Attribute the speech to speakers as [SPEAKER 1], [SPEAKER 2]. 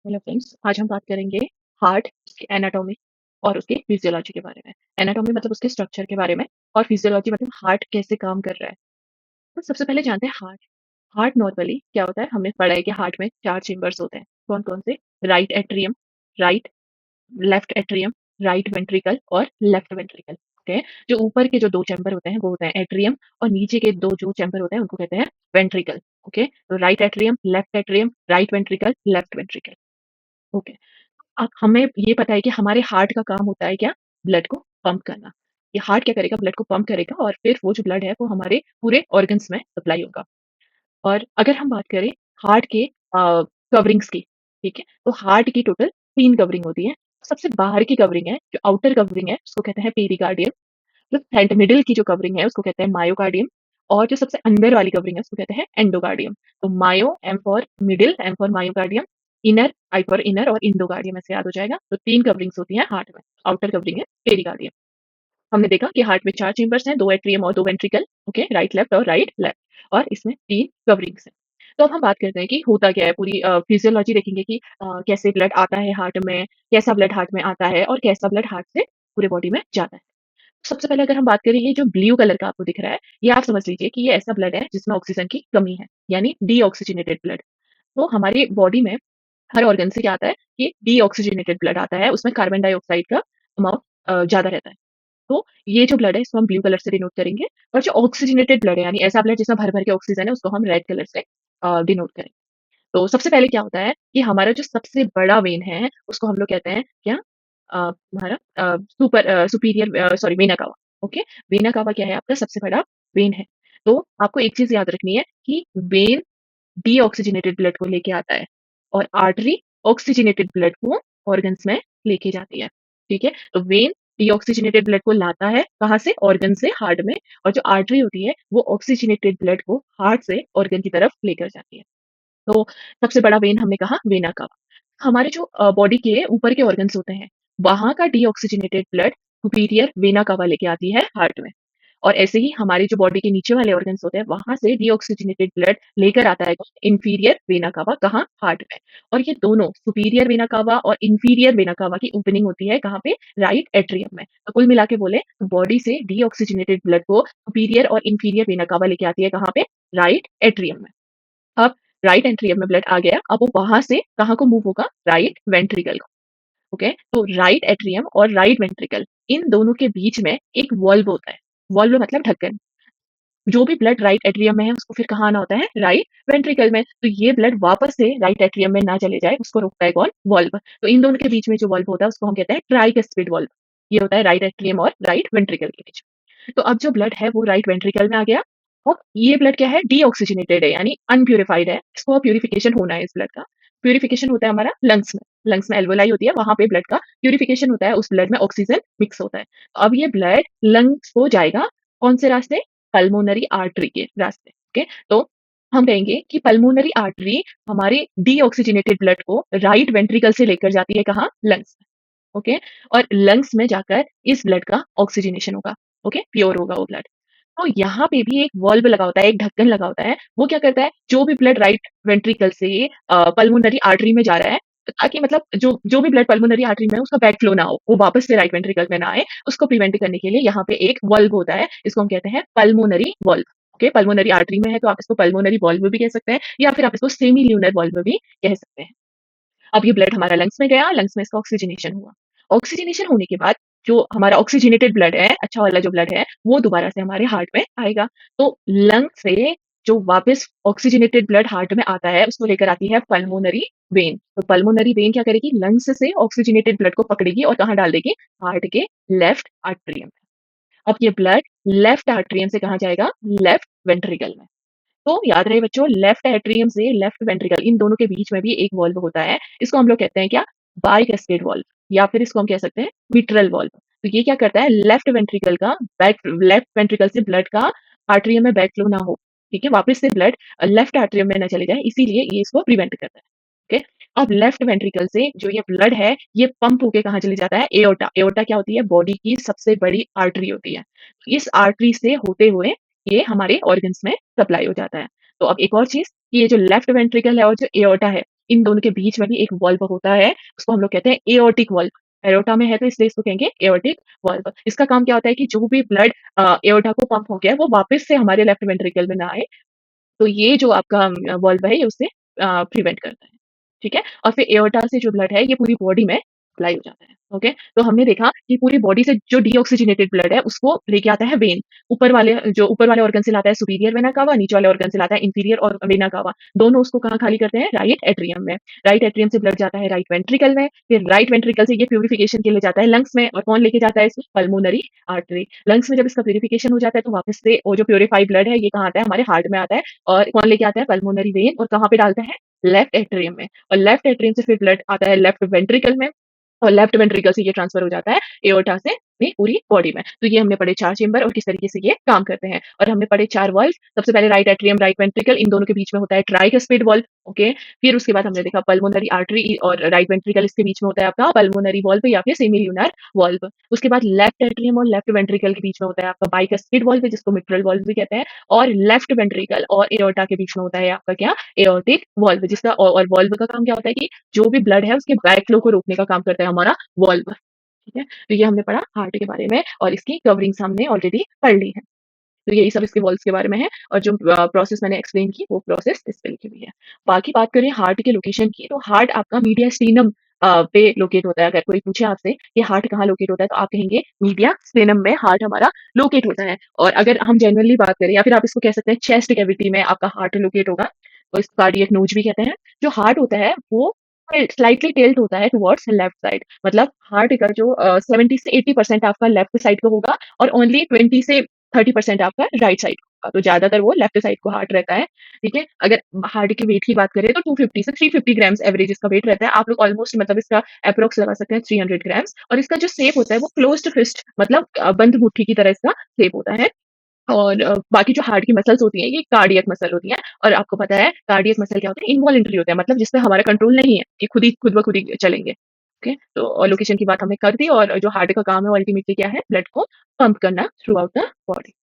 [SPEAKER 1] Hello friends, आज हम बात करेंगे हार्ट, उसकी एनाटॉमी और उसकी फिजियोलॉजी के बारे में। एनाटॉमी मतलब उसके स्ट्रक्चर के बारे में और फिजियोलॉजी मतलब हार्ट कैसे काम कर रहा है। तो सबसे पहले जानते हैं हार्ट। हार्ट नॉर्मली क्या होता है, हमने पढ़ा है कि हार्ट में 4 चेंबर्स होते हैं। कौन-कौन से? Right atrium, right left atrium, right ventricle और लेफ्ट वेंट्रिकल। ओके? जो ऊपर के जो 2 चैम्बर होते हैं वो होते हैं एट्रियम और नीचे के 2 जो चैम्बर होते हैं उनको कहते हैं वेंट्रिकल। ओके? तो right atrium, right ventricle, left ventricle. Okay. अब हमें ये पता है कि हमारे हार्ट का काम होता है क्या? ब्लड को पंप करना। ये हार्ट क्या करेगा? ब्लड को पंप करेगा और फिर वो जो ब्लड है वो हमारे पूरे ऑर्गन्स में सप्लाई होगा। और अगर हम बात करें हार्ट के कवरिंग्स की, ठीक है? तो हार्ट की टोटल 3 कवरिंग होती है। सबसे बाहर की कवरिंग है, जो आउटर कवरिंग है, उसको कहते हैं पेरिकार्डियम। जो मिडिल की जो कवरिंग है उसको कहते हैं मायोकार्डियम और जो सबसे अंदर वाली कवरिंग है उसको कहते हैं एंडोकार्डियम। तो myo M for middle, M for myocardium, inner I for inner और इंडोकार्डियम ऐसे याद हो जाएगा। तो 3 कवरिंग्स होती हैं हार्ट में। आउटर कवरिंग है पेरिकार्डियम। हमने देखा कि हार्ट में 4 चेंबर्स हैं, 2 एट्रियम और 2 वेंट्रिकल, ओके, राइट लेफ्ट और राइट लेफ्ट और इसमें 3 कवरिंग्स हैं। तो अब हम बात करते हैं कि होता क्या है, पूरी फिजियोलॉजी देखेंगे कि कैसे ब्लड आता है हार्ट में, कैसा ब्लड हार्ट में आता है और कैसा ब्लड हार्ट से पूरे बॉडी में जाता है। सबसे पहले अगर हम बात करें, ये जो ब्लू कलर का आपको दिख रहा है, ये आप समझ लीजिए कि ये ऐसा ब्लड है जिसमें ऑक्सीजन की कमी है, यानी डीऑक्सीजनेटेड ब्लड। तो हमारी बॉडी में हर ऑर्गन से क्या आता है कि डीऑक्सीजनेटेड ब्लड आता है, उसमें कार्बन डाइऑक्साइड का अमाउंट ज़्यादा रहता है। तो ये जो ब्लड है इसको हम ब्लू कलर से डिनोट करेंगे और जो ऑक्सीजनेटेड ब्लड है यानी ऐसा ब्लड जिसमें भर-भर के ऑक्सीजन है उसको हम रेड कलर से डिनोट करेंगे। तो सबसे पहले क्या होता है कि हमारा जो सबसे बड़ा वेन है उसको हम लोग कहते हैं क्या? हमारा superior sorry vena cava. Okay? Vena cava क्या है? आपका सबसे बड़ा वेन है। तो आपको एक चीज़ याद रखनी है कि वेन डीऑक्सीजनेटेड ब्लड को लेके आता है और आर्टरी ऑक्सीजनेटेड ब्लड को ऑर्गन्स में लेके जाती है। ठीक है? तो वेन डीऑक्सीजनेटेड ब्लड को लाता है कहाँ से? ऑर्गन से हार्ट में और जो आर्टरी होती है वो ऑक्सीजनेटेड ब्लड को हार्ट से ऑर्गन की तरफ लेकर जाती है। तो सबसे बड़ा वेन हमने कहा वेना कवा। हमारे जो बॉडी के ऊपर के ऑर्गन्स होते हैं, वहाँ का डीऑक्सीजनेटेड ब्लड सुपीरियर वेना कवा लेके आती है हार्ट में। और ऐसे ही हमारे जो बॉडी के नीचे वाले ऑर्गन्स होते हैं, वहाँ से डीऑक्सीजनेटेड ब्लड लेकर आता है इंफीरियर वेना कवा कहाँ? हार्ट में। और ये दोनों सुपीरियर वेना कवा और इंफीरियर वेना कवा की ओपनिंग होती है कहाँ पे? राइट एट्रियम में। तो कुल मिला के बोले तो बॉडी से डीऑक्सीजनेटेड ब्लड को सुपीरियर और इंफीरियर वेना कवा लेके आती है कहाँ पे? राइट एट्रियम में। अब राइट एट्रियम में ब्लड आ गया, अब वो वहाँ से कहाँ को मूव होगा? राइट वेंट्रिकल को। ओके? तो राइट एट्रियम और राइट वेंट्रिकल इन दोनों के बीच में एक वाल्व होता है। वाल्व मतलब ढक्कन। जो भी ब्लड राइट एट्रियम में है उसको फिर कहाँ आना होता है? राइट वेंट्रिकल में। तो ये ब्लड वापस से राइट एट्रियम में ना चले जाए उसको रोकता है कौन? वाल्व। तो इन दोनों के बीच में जो वाल्व होता है उसको हम कहते हैं ट्राइकस्पिड वाल्व। ये होता है राइट एट्रियम और राइट वेंट्रिकल के बीच में। तो अब जो ब्लड है वो राइट वेंट्रिकल में आ गया। अब ये ब्लड क्या है? डीऑक्सीजनेटेड है यानी अनप्यूरिफाइड है। इसको प्यूरिफिकेशन होना है इस ब्लड का। प्यूरिफिकेशन होता है हमारा लंग्स में। लंग्स में एल्वोलाई होती है, वहाँ पे ब्लड का प्यूरिफिकेशन होता है, उस ब्लड में ऑक्सीजन मिक्स होता है। अब ये ब्लड लंग्स को जाएगा कौन से रास्ते? पल्मोनरी आर्टरी के रास्ते। ओके? तो हम कहेंगे कि पल्मोनरी आर्टरी हमारे डीऑक्सीजनेटेड ब्लड को राइट वेंट्रिकल से लेकर जाती है कहाँ? लंग्स में। ओके? और लंग्स में जाकर इस ब्लड का ऑक्सीजनेशन होगा। ओके? प्योर होगा वो ब्लड। तो यहाँ पे भी एक वाल्व लगा होता है, एक ढक्कन लगा होता है। वो क्या करता है? जो भी ब्लड राइट वेंट्रिकल से पल्मोनरी आर्टरी में जा रहा है, ताकि मतलब जो जो भी ब्लड पल्मोनरी आर्टरी में है, उसका बैक फ्लो ना हो, वो वापस से राइट वेंट्रिकल में ना आए, उसको प्रिवेंट करने के लिए यहाँ पे एक वाल्व होता है। इसको हम कहते हैं pulmonary valve. Okay? Pulmonary artery में है तो आप इसको पल्मोनरी वाल्व भी कह सकते हैं या फिर आप इसको सेमी ल्यूनर वाल्व भी कह सकते हैं। अब ये ब्लड हमारा लंग्स में गया, लंग्स में इसका ऑक्सीजनेशन हुआ। ऑक्सीजनेशन होने के बाद जो हमारा ऑक्सीजनेटेड ब्लड है, अच्छा वाला जो ब्लड है, वो दोबारा से हमारे हार्ट में आएगा। तो लंग से जो वापस ऑक्सीजनेटेड ब्लड हार्ट में आता है, उसको लेकर आती है पल्मोनरी वेन। तो पल्मोनरी वेन क्या करेगी? लंग्स से ऑक्सीजनेटेड ब्लड को पकड़ेगी और कहाँ डाल देगी? हार्ट के लेफ्ट आर्टरियम में। अब ये ब्लड लेफ्ट आर्टरियम से कहाँ जाएगा? लेफ्ट वेंट्रिकल में। तो याद रहे बच्चों, लेफ्ट एट्रियम से लेफ्ट वेंट्रिकल इन दोनों के बीच में भी एक वाल्व होता है। इसको हम लोग कहते हैं क्या? बाइकास्पेड वाल्व या फिर इसको हम कह सकते हैं मिट्रल वाल्व। तो ये क्या करता है? लेफ्ट वेंट्रिकल का बैक लेफ्ट वेंट्रिकल से ब्लड का आर्टरियम में बैक फ्लो ना हो, ठीक है? वापस से ब्लड लेफ्ट आर्टरियम में ना चले जाए, इसीलिए ये इसको प्रिवेंट करता है। ओके? अब लेफ्ट वेंट्रिकल से जो ये ब्लड है, ये पंप होके कहाँ चले जाता है? एओर्टा। एओर्टा क्या होती है? बॉडी की सबसे बड़ी आर्टरी होती है। इस आर्टरी से होते हुए ये हमारे ऑर्गन्स में सप्लाई हो जाता है। तो अब एक और चीज़ कि ये जो लेफ्ट वेंट्रिकल है और जो एओर्टा है, इन दोनों के बीच में भी एक वाल्व होता है, उसको हम लोग कहते हैं एओर्टिक वाल्व। एओर्टा में है तो इसलिए इसको कहेंगे एओर्टिक वाल्व। इसका काम क्या होता है कि जो भी ब्लड एओर्टा को पंप हो गया है, वो वापस से हमारे लेफ्ट वेंट्रिकल में ना आए, तो ये जो आपका वाल्व है, ये उससे प्रिवेंट करता है, ठीक है? और फिर एओर्टा से जो ब्लड है, ये पूरी बॉडी में सप्लाई हो जाता है, ओके? तो हमने देखा कि पूरी बॉडी से जो डीऑक्सिजनेटेड ब्लड है, उसको लेके आता है वेन। ऊपर वाले ऑर्गन से लाता है सुपीरियर वेना कावा, नीचे वाले ऑर्गन से लाता है इंफीरियर और वेना कावा। दोनों उसको कहाँ खाली करते हैं? राइट एट्रियम में। राइट एट्रियम से ब्लड जाता है राइट वेंट्रिकल में, फिर राइट वेंट्रिकल से ये प्यूरिफिकेशन के लिए जाता है लंग्स में, और कौन लेके जाता है इसको? Pulmonary artery. लंग्स में जब इसका प्यूरिफिकेशन हो जाता है, तो वापस से वो जो प्यूरिफाइड ब्लड है, ये कहाँ आता है? हमारे हार्ट में आता है, और कौन लेके आता है? पल्मोनरी वेन, और कहाँ पे डालता है? लेफ्ट एट्रियम में। और लेफ्ट एट्रियम से फिर ब्लड आता है लेफ्ट वेंट्रिकल में, और लेफ्ट वेंट्रिकल से ये ट्रांसफर हो जाता है एओर्टा से अपनी पूरी बॉडी में। तो ये हमने पढ़े 4 चेंबर और किस तरीके से ये काम करते हैं। और हमने पढ़े 4 वाल्व। सबसे पहले राइट एट्रियम, राइट वेंट्रिकल, इन दोनों के बीच में होता है ट्राइकस्पिड वाल्व, ओके। फिर उसके बाद हमने देखा पल्मोनरी आर्टरी और राइट वेंट्रिकल, इसके बीच में होता है आपका पल्मोनरी वाल्व या फिर सेमी ल्यूनर वाल्व। उसके बाद लेफ्ट एट्रियम और लेफ्ट वेंट्रिकल के बीच में होता है आपका बाइकस्पिड वाल्व, जिसको मिट्रल वाल्व भी कहते हैं। और लेफ्ट वेंट्रिकल और एओर्टा के बीच में होता है आपका क्या? एओर्टिक वाल्व, जिसका और वाल्व का काम क्या होता है कि जो भी ब्लड है उसके बैक फ्लो को रोकने का काम करता है हमारा वाल्व, ठीक है? तो ये हमने पढ़ा हार्ट के बारे में, और इसकी कवरिंग्स हमने ऑलरेडी पढ़ ली है। तो यही सब इसके वॉल्व्स के बारे में है, और जो प्रोसेस मैंने एक्सप्लेन की, वो प्रोसेस इस पे लिखी हुई है। बाकी बात करें हार्ट के लोकेशन की, तो हार्ट आपका मीडियास्टिनम पे लोकेट होता है। अगर कोई पूछे आपसे कि हार्ट कहाँ लोकेट होता है, तो आप कहेंगे मीडियास्टिनम में हार्ट हमारा लोकेट होता है। और अगर हम जनरली बात करें, या फिर आप इसको कह सकते हैं चेस्ट कैविटी में आपका हार्ट लोकेट होगा, तो इसको कार्डियक नोज भी कहते हैं। जो हार्ट होता है वो स्लाइटली टिल्ट होता है टुवर्ड्स लेफ्ट साइड, मतलब हार्ट का जो 70 से 80% आपका लेफ्ट साइड को होगा, और ओनली 20 से 30% आपका राइट साइड का, तो ज्यादातर वो लेफ्ट साइड को हार्ट रहता है, ठीक है? अगर हार्ट के वेट की बात करें, तो 250 से 350 ग्राम्स एवरेज इसका वेट रहता है। आप लोग ऑलमोस्ट मतलब इसका अप्रोक्स लगा सकते हैं 300 ग्राम्स। और इसका जो शेप होता है वो क्लोज्ड फिस्ट, मतलब बंद मुट्ठी की तरह इसका शेप होता है। और बाकी जो हार्ट की मसल्स होती हैं, ये कार्डियक मसल होती हैं। और आपको पता है कार्डियक मसल क्या होता है? इनवॉलंटरी होता है, मतलब जिस पे हमारा कंट्रोल नहीं है, कि खुद ब खुद ही चलेंगे। ओके, तो और लोकेशन की बात हमने कर दी, और जो हार्ट का काम है वो अल्टीमेटली क्या है? ब्लड को पंप करना थ्रू आउट द बॉडी।